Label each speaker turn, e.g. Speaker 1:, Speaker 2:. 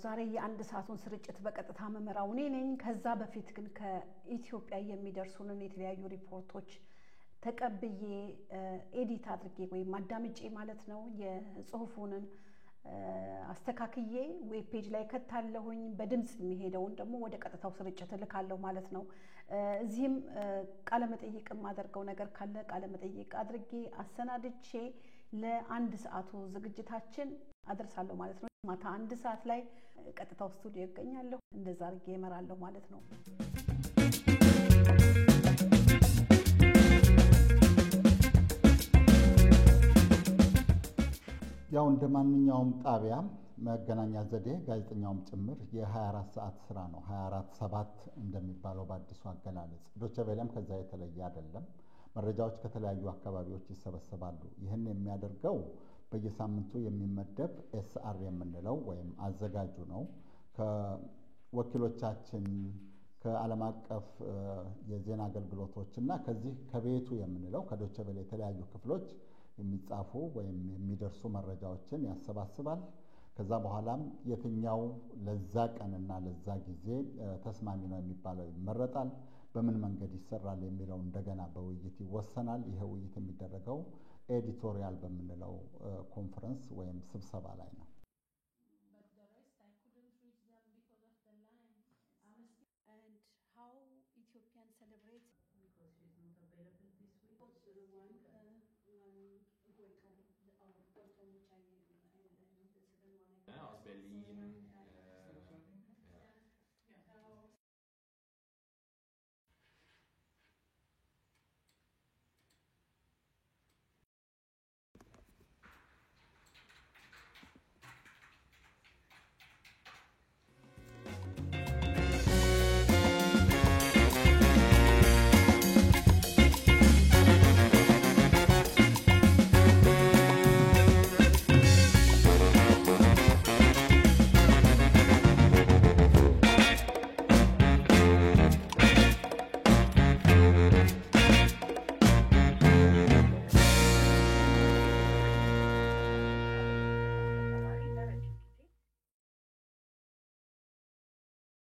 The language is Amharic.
Speaker 1: ዛሬ የአንድ ሰዓቱን ስርጭት በቀጥታ መመራው እኔ ነኝ። ከዛ በፊት ግን ከኢትዮጵያ የሚደርሱንን የተለያዩ ሪፖርቶች ተቀብዬ ኤዲት አድርጌ ወይም አዳምጬ ማለት ነው የጽሁፉንን አስተካክዬ ዌብ ፔጅ ላይ ከታለሁኝ በድምጽ የሚሄደውን ደግሞ ወደ ቀጥታው ስርጭት ልካለሁ ማለት ነው። እዚህም ቃለ መጠይቅ ማደርገው ነገር ካለ ቃለ መጠይቅ አድርጌ አሰናድቼ ለአንድ ሰዓቱ ዝግጅታችን አደርሳለሁ ማለት ነው። ማታ 1 ሰዓት ላይ ቀጥታው ስቱዲዮ ይገኛለሁ። እንደዛ አድርጌ እመራለሁ ማለት ነው።
Speaker 2: ያው እንደማንኛውም ጣቢያ መገናኛ ዘዴ ጋዜጠኛውም ጭምር የ24 ሰዓት ስራ ነው። 24/7 እንደሚባለው በአዲሱ አገላለጽ ዶቼ ቬለም ከዛ የተለየ አይደለም። መረጃዎች ከተለያዩ አካባቢዎች ይሰበሰባሉ። ይህን የሚያደርገው በየሳምንቱ የሚመደብ ኤስአር የምንለው ወይም አዘጋጁ ነው። ከወኪሎቻችን ከዓለም አቀፍ የዜና አገልግሎቶች እና ከዚህ ከቤቱ የምንለው ከዶቼ ቬለ የተለያዩ ክፍሎች የሚጻፉ ወይም የሚደርሱ መረጃዎችን ያሰባስባል። ከዛ በኋላም የትኛው ለዛ ቀንና ለዛ ጊዜ ተስማሚ ነው የሚባለው ይመረጣል። በምን መንገድ ይሰራል የሚለው እንደገና በውይይት ይወሰናል። ይሄ ውይይት የሚደረገው ኤዲቶሪያል በምንለው ኮንፈረንስ ወይም ስብሰባ ላይ ነው።